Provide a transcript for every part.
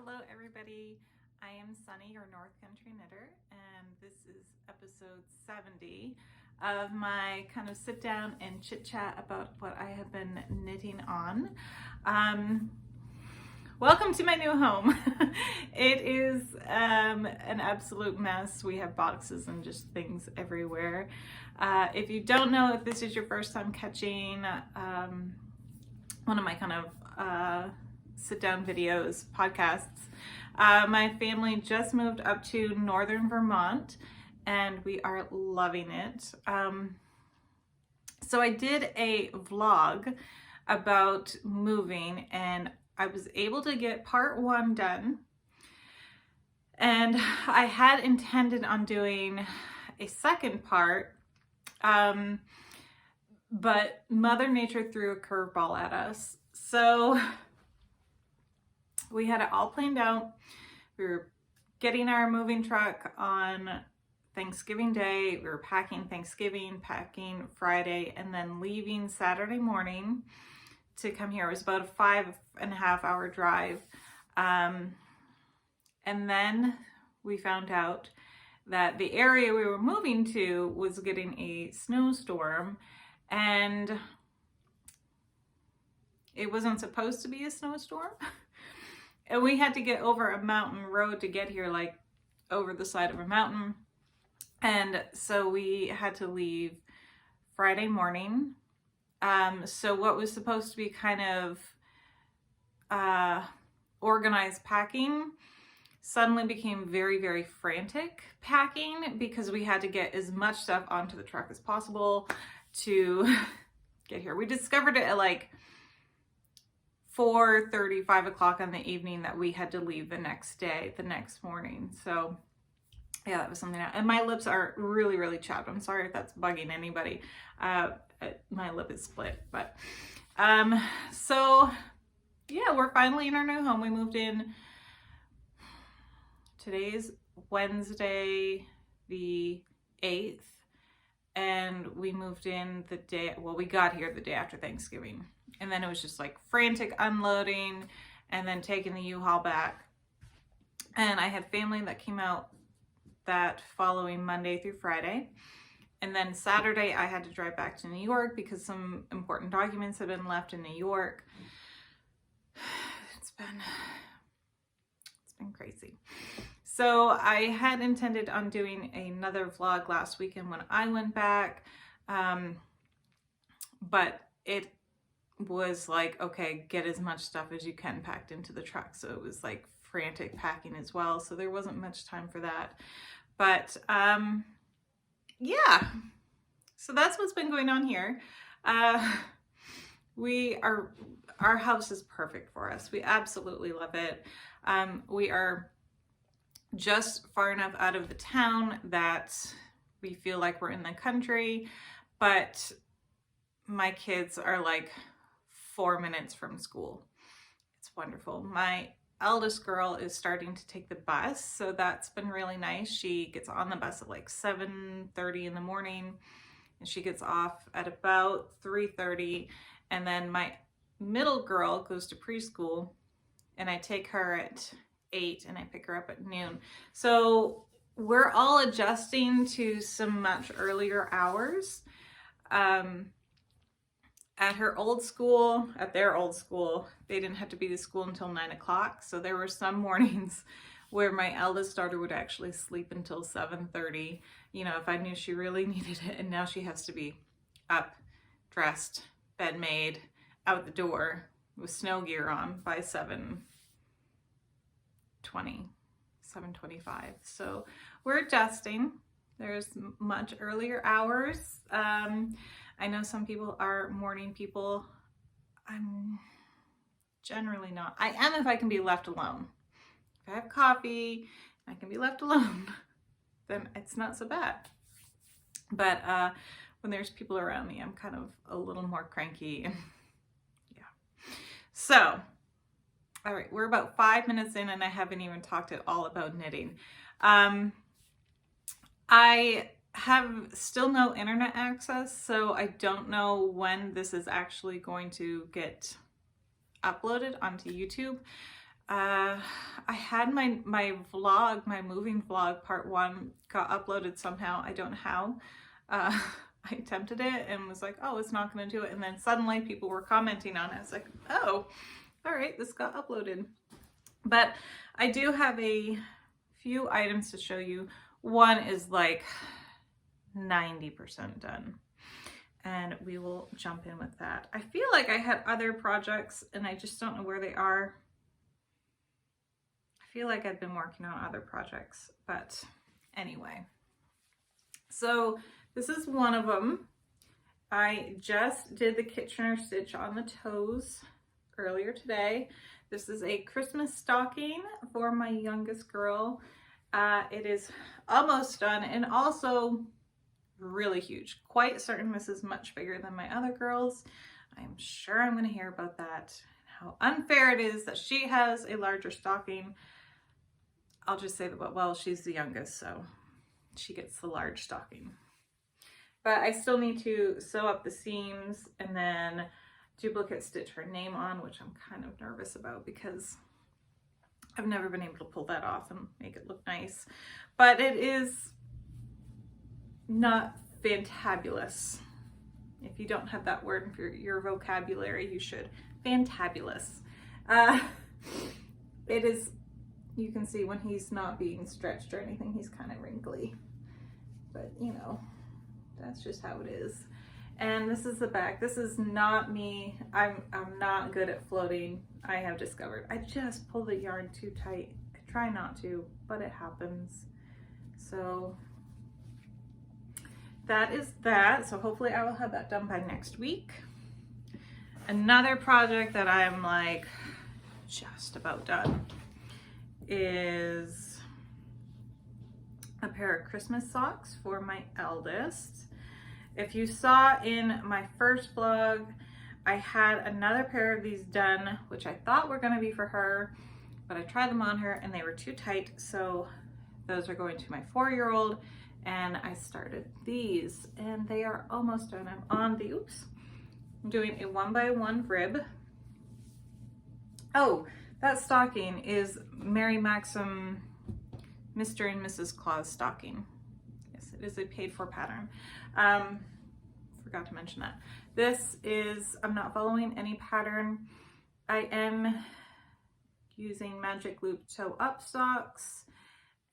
Hello everybody, I am Sunny, your North Country Knitter, and this is episode 70 of my kind of sit down and chit chat about what I have been knitting on. Welcome to my new home. It is an absolute mess. We have boxes and just things everywhere. If you don't know, if this is your first time catching one of my kind of sit down videos, podcasts, my family just moved up to northern Vermont and we are loving it. So I did a vlog about moving and I was able to get part one done, and I had intended on doing a second part, but Mother Nature threw a curveball at us. So we had it all planned out. We were getting our moving truck on Thanksgiving Day. We were packing Thanksgiving, packing Friday, and then leaving Saturday morning to come here. It was about a 5.5 hour drive. And then we found out that the area we were moving to was getting a snowstorm, and it wasn't supposed to be a snowstorm. And we had to get over a mountain road to get here, like over the side of a mountain. And so we had to leave Friday morning. So what was supposed to be kind of organized packing suddenly became very, very frantic packing, because we had to get as much stuff onto the truck as possible to get here. We discovered it at like 4:30, 5 o'clock in the evening that we had to leave the next day, the next morning. So yeah, that was something else. And my lips are really, really chapped. I'm sorry if that's bugging anybody. My lip is split, but so yeah, we're finally in our new home. We moved in, today's Wednesday the 8th, and we moved in the day, well, we got here the day after Thanksgiving. And then it was just like frantic unloading and then taking the U-Haul back. And I had family that came out that following Monday through Friday. And then Saturday I had to drive back to New York because some important documents had been left in New York. It's been crazy. So I had intended on doing another vlog last weekend when I went back. But it was like, okay, get as much stuff as you can packed into the truck. So it was like frantic packing as well. So there wasn't much time for that. But yeah, so that's what's been going on here. Our house is perfect for us. We absolutely love it. We are just far enough out of the town that we feel like we're in the country, but my kids are like 4 minutes from school. It's wonderful. My eldest girl is starting to take the bus, so that's been really nice. She gets on the bus at like 7:30 in the morning, and she gets off at about 3:30. And then my middle girl goes to preschool, and I take her at 8 and I pick her up at noon. So we're all adjusting to some much earlier hours. At their old school, they didn't have to be to school until 9 o'clock. So there were some mornings where my eldest daughter would actually sleep until 7:30, you know, if I knew she really needed it. And now she has to be up, dressed, bed made, out the door with snow gear on by 7:20, 7:25. So we're adjusting. There's much earlier hours. I know some people are morning people. I'm generally not. I am if I can be left alone. If I have coffee, I can be left alone, then it's not so bad. But when there's people around me, I'm kind of a little more cranky. And yeah. So, all right, we're about 5 minutes in and I haven't even talked at all about knitting. I have still no internet access, so I don't know when this is actually going to get uploaded onto YouTube. I had my vlog, my moving vlog part 1 got uploaded somehow. I don't know how. I attempted it and was like, oh, it's not going to do it. And then suddenly people were commenting on it. It's like, oh, all right, this got uploaded. But I do have a few items to show you. One is like 90% done. And we will jump in with that. I feel like I had other projects and I just don't know where they are. I feel like I've been working on other projects, but anyway. So this is one of them. I just did the Kitchener stitch on the toes earlier today. This is a Christmas stocking for my youngest girl. It is almost done and also really huge. Quite certain this is much bigger than my other girls. I'm sure I'm going to hear about that. How unfair it is that she has a larger stocking. I'll just say that, well, she's the youngest, so she gets the large stocking. But I still need to sew up the seams and then duplicate stitch her name on, which I'm kind of nervous about because I've never been able to pull that off and make it look nice. But it is not fantabulous. If you don't have that word in your vocabulary, you should. Fantabulous. It is, you can see when he's not being stretched or anything, he's kind of wrinkly. But you know, that's just how it is. And this is the back. This is not me. I'm not good at floating. I have discovered. I just pull the yarn too tight. I try not to, but it happens. So that is that. So hopefully I will have that done by next week. Another project that I'm like just about done is a pair of Christmas socks for my eldest. If you saw in my first vlog, I had another pair of these done, which I thought were gonna be for her, but I tried them on her and they were too tight. So those are going to my 4-year-old and I started these and they are almost done. I'm on the, I'm doing a 1x1 rib. Oh, that stocking is Mary Maxim Mr. and Mrs. Claus stocking. Yes, it is a paid for pattern. Forgot to mention that. This is, I'm not following any pattern. I am using Magic Loop Toe Up socks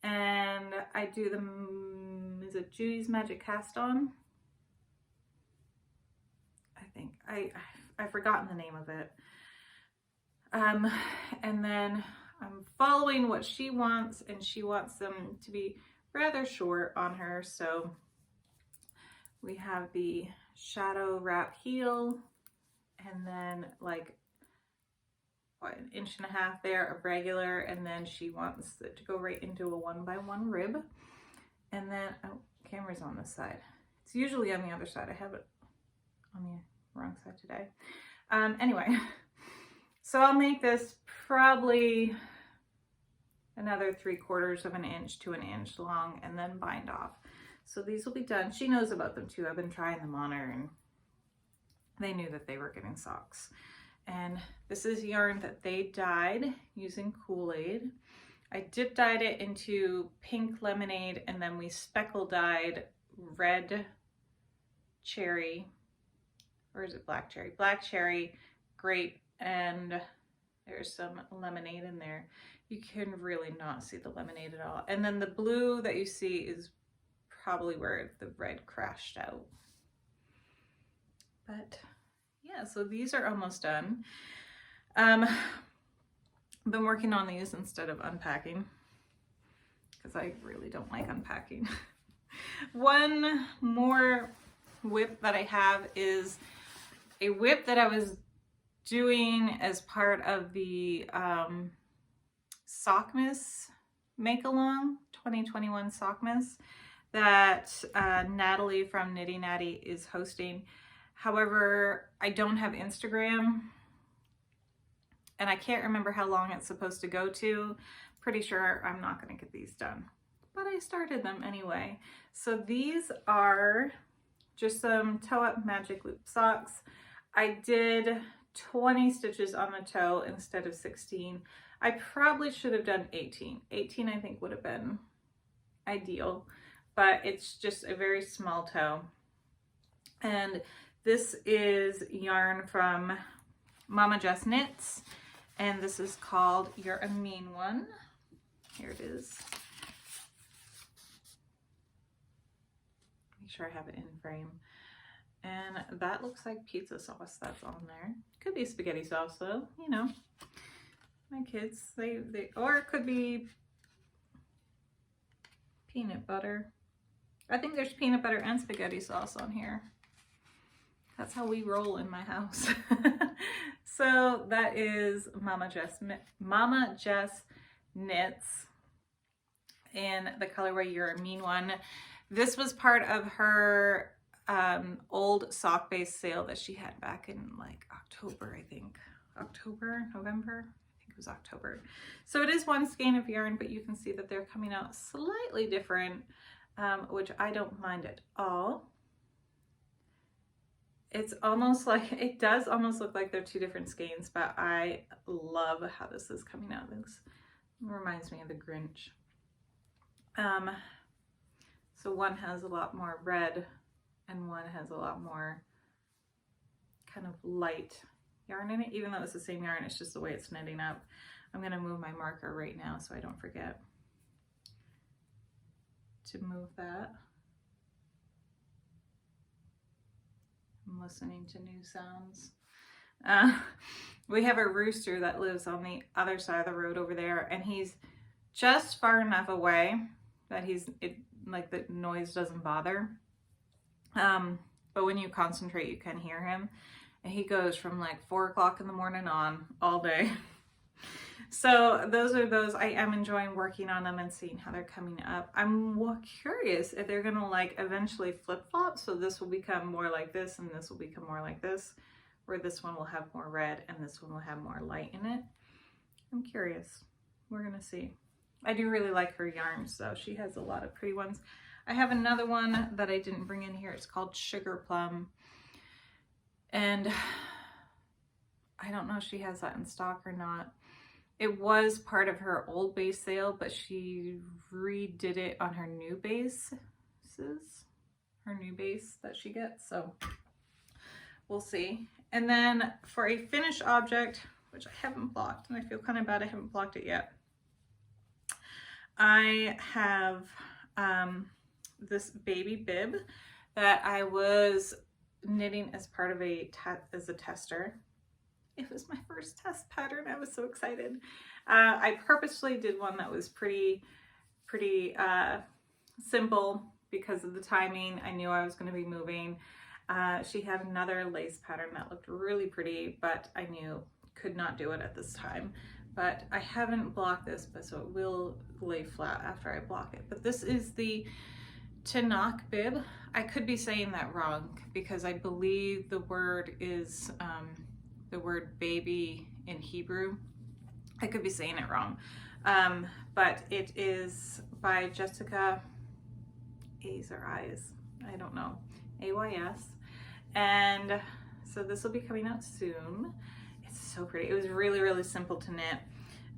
and I do the, is it Judy's Magic Cast On? I think, I've forgotten the name of it. And then I'm following what she wants and she wants them to be rather short on her. So we have the shadow wrap heel and then like what, 1.5 inches there of regular, and then she wants it to go right into a 1x1 rib. And then, oh, camera's on this side. It's usually on the other side. I have it on the wrong side today. Anyway, so I'll make this probably another 3/4 of an inch to 1 inch long and then bind off. So these will be done. She knows about them too. I've been trying them on her and they knew that they were getting socks. And this is yarn that they dyed using Kool-Aid. I dip dyed it into pink lemonade and then we speckle dyed red cherry, or is it black cherry? Black cherry, grape, and there's some lemonade in there. You can really not see the lemonade at all. And then the blue that you see is probably where the red crashed out. But yeah, so these are almost done. I've been working on these instead of unpacking because I really don't like unpacking. One more whip that I have is a whip that I was doing as part of the Sockmas Make Along 2021 Sockmas that Natalie from Nitty Natty is hosting. However, I don't have Instagram and I can't remember how long it's supposed to go to. Pretty sure I'm not going to get these done, but I started them anyway. So these are just some toe up Magic Loop socks. I did 20 stitches on the toe instead of 16. I probably should have done 18. 18 I think would have been ideal, but it's just a very small toe. And this is yarn from Mama Jess Knits, and this is called You're a Mean One. Here it is. Make sure I have it in frame. And that looks like pizza sauce that's on there. Could be spaghetti sauce though, you know. My kids, they or it could be peanut butter. I think there's peanut butter and spaghetti sauce on here. That's how we roll in my house. So that is Mama Jess Knits in the colorway You're a Mean One. This was part of her old sock base sale that she had back in like October, I think. November? I think it was October. So it is one skein of yarn, but you can see that they're coming out slightly different, which I don't mind at all. It's almost like, it does almost look like they're two different skeins, but I love how this is coming out. This reminds me of the Grinch. So one has a lot more red and one has a lot more kind of light yarn in it, even though it's the same yarn, it's just the way it's knitting up. I'm gonna move my marker right now so I don't forget to move that. I'm listening to new sounds. We have a rooster that lives on the other side of the road over there, and he's just far enough away that like the noise doesn't bother. But when you concentrate, you can hear him. And he goes from like 4 o'clock in the morning on all day. So those are those. I am enjoying working on them and seeing how they're coming up. I'm curious if they're gonna like eventually flip-flop. So this will become more like this and this will become more like this, where this one will have more red and this one will have more light in it. I'm curious. We're gonna see. I do really like her yarns though. She has a lot of pretty ones. I have another one that I didn't bring in here. It's called Sugar Plum. And I don't know if she has that in stock or not. It was part of her old base sale, but she redid it on her new bases, her new base that she gets. So we'll see. And then for a finished object, which I haven't blocked, and I feel kind of bad I haven't blocked it yet. I have this baby bib that I was knitting as part of as a tester. It was my first test pattern. I was so excited. I purposely did one that was pretty simple because of the timing. I knew I was going to be moving. She had another lace pattern that looked really pretty, but I knew could not do it at this time. But I haven't blocked this, but so it will lay flat after I block it. But this is the Tanakh bib. I could be saying that wrong because I believe the word is the word baby in Hebrew. I could be saying it wrong. But it is by Jessica A's or I's, I don't know, AYS. And so this will be coming out soon. It's so pretty. It was really, really simple to knit.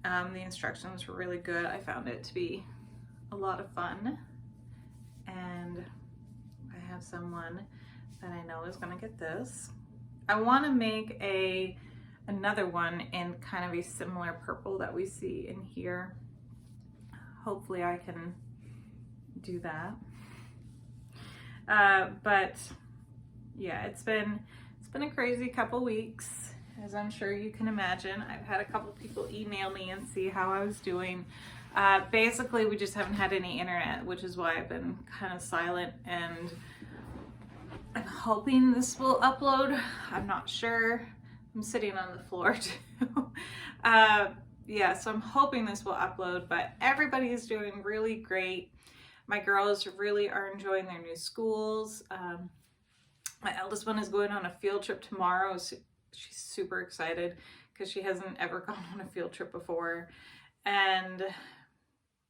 The instructions were really good. I found it to be a lot of fun. And I have someone that I know is gonna get this. I wanna make another one in kind of a similar purple that we see in here. Hopefully I can do that. But yeah, it's been a crazy couple weeks, as I'm sure you can imagine. I've had a couple people email me and see how I was doing. Basically, we just haven't had any internet, which is why I've been kind of silent, and I'm hoping this will upload. I'm not sure. I'm sitting on the floor too. Yeah, so I'm hoping this will upload, but everybody is doing really great. My girls really are enjoying their new schools. My eldest one is going on a field trip tomorrow. So she's super excited because she hasn't ever gone on a field trip before. And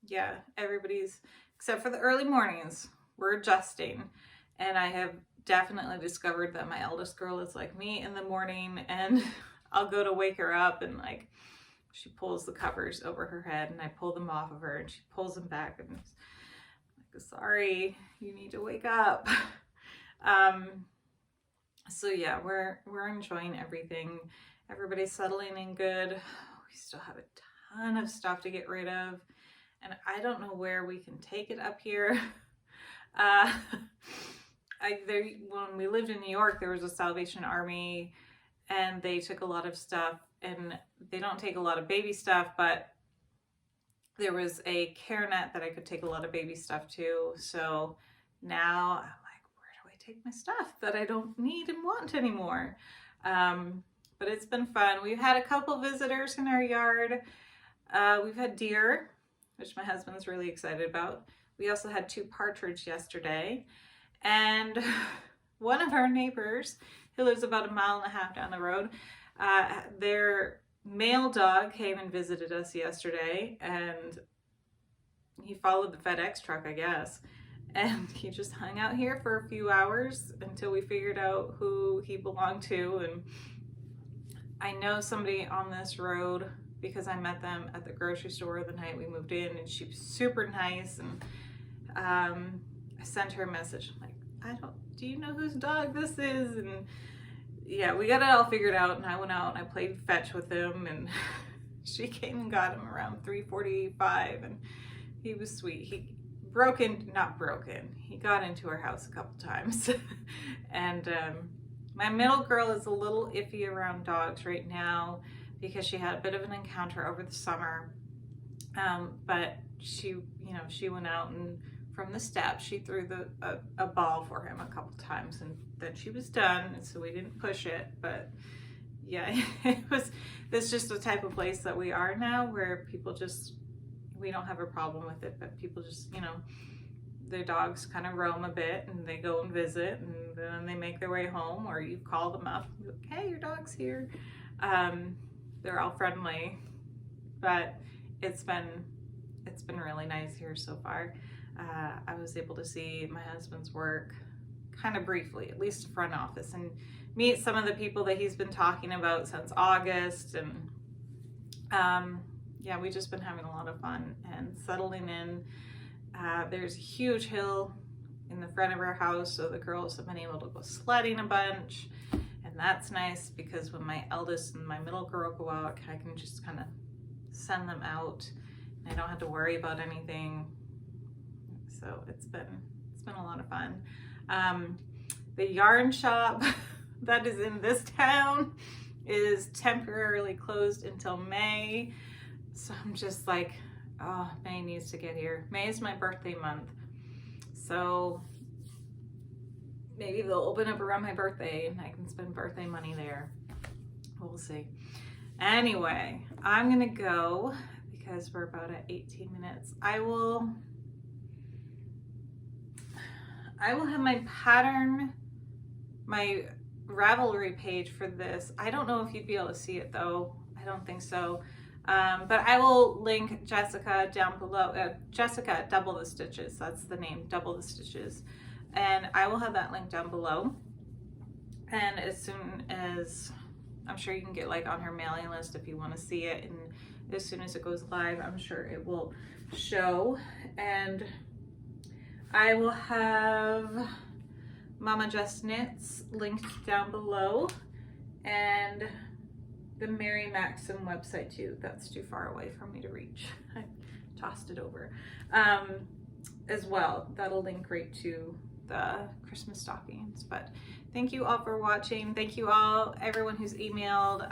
yeah, everybody's, except for the early mornings, we're adjusting. And I have definitely discovered that my eldest girl is like me in the morning, and I'll go to wake her up and like, she pulls the covers over her head and I pull them off of her and she pulls them back and I'm like, sorry, you need to wake up. So yeah, we're enjoying everything. Everybody's settling in good. We still have a ton of stuff to get rid of, and I don't know where we can take it up here. When we lived in New York, there was a Salvation Army, and they took a lot of stuff, and they don't take a lot of baby stuff, but there was a CareNet that I could take a lot of baby stuff to. So now I'm like, where do I take my stuff that I don't need and want anymore? But it's been fun. We've had a couple visitors in our yard. We've had deer, which my husband's really excited about. We also had 2 partridge yesterday. And one of our neighbors, who lives about 1.5 miles down the road, their male dog came and visited us yesterday, and he followed the FedEx truck, I guess. And he just hung out here for a few hours until we figured out who he belonged to. And I know somebody on this road because I met them at the grocery store the night we moved in, and she was super nice. And I sent her a message. I'm like, do you know whose dog this is? And yeah, we got it all figured out, and I went out and I played fetch with him, and she came and got him around 3:45, and he was sweet. He he got into our house a couple times. And my middle girl is a little iffy around dogs right now because she had a bit of an encounter over the summer. But she went out, and from the steps she threw a ball for him a couple times, and then she was done, and so we didn't push it. But yeah, it's just the type of place that we are now, where we don't have a problem with it, but people just, their dogs kind of roam a bit, and they go and visit, and then they make their way home, or you call them up, like, hey, your dog's here. They're all friendly, but it's been really nice here so far. I was able to see my husband's work kind of briefly, at least the front office, and meet some of the people that he's been talking about since August. And yeah, we've just been having a lot of fun and settling in. There's a huge hill in the front of our house, so the girls have been able to go sledding a bunch, and that's nice because when my eldest and my middle girl go out, I can just kind of send them out, and I don't have to worry about anything. So it's been a lot of fun. The yarn shop that is in this town is temporarily closed until May. So I'm just like, oh, May needs to get here. May is my birthday month. So maybe they'll open up around my birthday and I can spend birthday money there. We'll see. Anyway, I'm gonna go because we're about at 18 minutes. I will have my pattern, my Ravelry page for this. I don't know if you'd be able to see it though. I don't think so. But I will link Jessica down below. Jessica Double the Stitches, that's the name, Double the Stitches. And I will have that link down below. And as soon as, I'm sure you can get like on her mailing list if you want to see it. And as soon as it goes live, I'm sure it will show. And I will have Mama Just Knits linked down below. And the Mary Maxim website too. That's too far away for me to reach. I tossed it over. As well, that'll link right to the Christmas stockings. But thank you all for watching. Thank you all, everyone who's emailed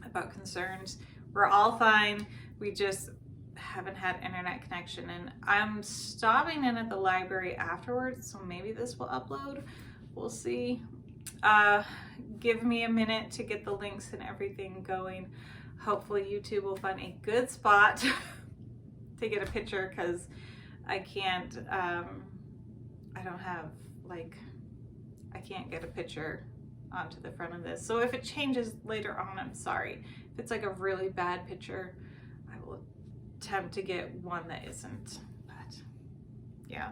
about concerns. We're all fine. We just haven't had internet connection, and I'm stopping in at the library afterwards, so maybe this will upload. We'll see. Give me a minute to get the links and everything going. Hopefully YouTube will find a good spot to get a picture, because I can't, I don't have, like, I can't get a picture onto the front of this. So if it changes later on, I'm sorry. If it's like a really bad picture, I will attempt to get one that isn't, but yeah.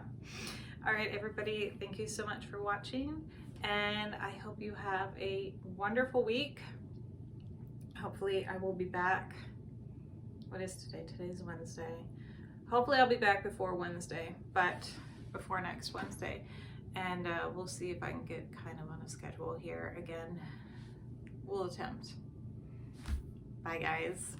All right, everybody, thank you so much for watching, and I hope you have a wonderful week. hopefully I will be back. What is today? Today's Wednesday. Hopefully I'll be back before Wednesday, but before next Wednesday. And we'll see if I can get kind of on a schedule here again. We'll attempt. Bye guys.